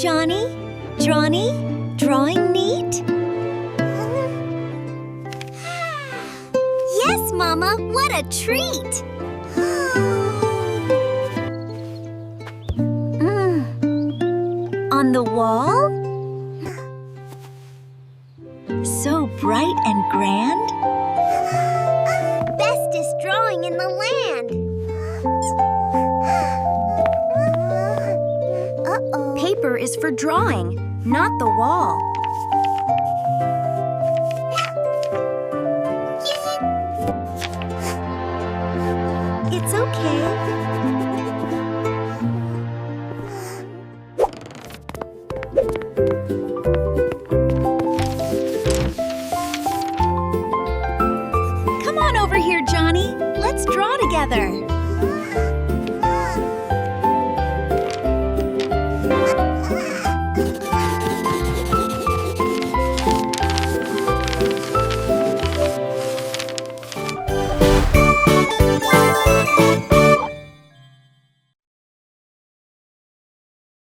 Johny, Johny, drawing neat? Yes, Mama, what a treat! On the wall? So bright and grand? Bestest drawing in the land! Paper is for drawing, not the wall. It's okay. Come on over here, Johny. Let's draw together.